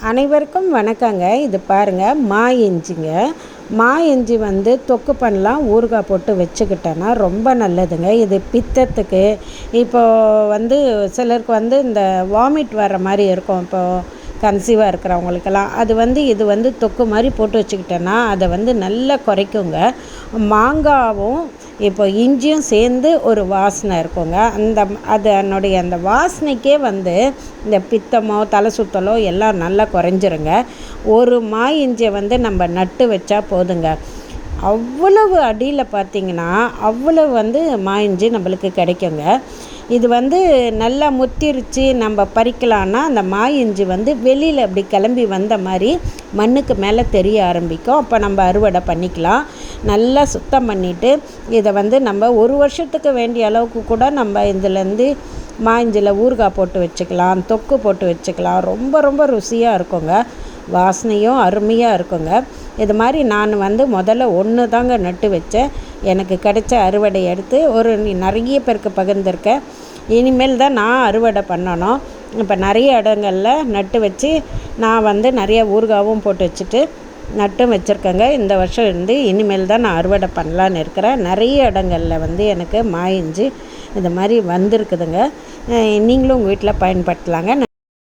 அனைவருக்கும் வணக்கங்க. இது பாருங்கள், மா இஞ்சிங்க. மா இஞ்சி தொக்கு பண்ணலாம், ஊறுகாய் போட்டு வச்சுக்கிட்டோன்னா ரொம்ப நல்லதுங்க. இது பித்தத்துக்கு இப்போது சிலருக்கு இந்த வாமிட் வர்ற மாதிரி இருக்கும். இப்போது கன்சீவாக இருக்கிறவங்களுக்கெல்லாம் இது தொக்கு மாதிரி போட்டு வச்சுக்கிட்டோன்னா அதை நல்லா குறைக்குங்க. மாங்காவும் இப்போ இஞ்சியும் சேர்ந்து ஒரு வாசனை இருக்குங்க. அதனுடைய அந்த வாசனைக்கே இந்த பித்தமோ தலை சுத்தலோ எல்லாம் நல்லா குறைஞ்சிருங்க. ஒரு மா இஞ்சியை நம்ம நட்டு வச்சா போதுங்க. அவ்வளவு அடியில் பார்த்திங்கன்னா அவ்வளவு மா இஞ்சி நம்மளுக்கு கிடைக்குங்க. இது நல்லா முத்திருச்சு நம்ம பறிக்கலான்னா அந்த மா இஞ்சி வெளியில் அப்படி கிளம்பி வந்த மாதிரி மண்ணுக்கு மேலே தெரிய ஆரம்பிக்கும். அப்போ நம்ம அறுவடை பண்ணிக்கலாம். நல்லா சுத்தம் பண்ணிவிட்டு இதை நம்ம ஒரு வருஷத்துக்கு வேண்டிய அளவுக்கு கூட நம்ம இதுலேருந்து மா இஞ்சியில் ஊறுகாய் போட்டு வச்சுக்கலாம், தொக்கு போட்டு வச்சுக்கலாம். ரொம்ப ரொம்ப ருசியாக இருக்குங்க. வாசனையும் அருமையாக இருக்குங்க. இது மாதிரி நான் முதல்ல ஒன்று தாங்க நட்டு வச்சேன். எனக்கு கிடைச்ச அறுவடை எடுத்து நிறைய பேருக்கு பகிர்ந்திருக்கேன். இனிமேல் தான் நான் அறுவடை பண்ணணும். இப்போ நிறைய இடங்களில் நட்டு வச்சு நான் நிறைய ஊறுகாவும் போட்டு வச்சுட்டு நட்டும் வச்சுருக்கேங்க. இந்த வருஷம் இனிமேல் தான் நான் அறுவடை பண்ணலான்னு இருக்கிறேன். நிறைய இடங்களில் எனக்கு மா இஞ்சி இது மாதிரி வந்திருக்குதுங்க. நீங்களும் உங்கள் வீட்டில் பயன்படுத்தலாங்க.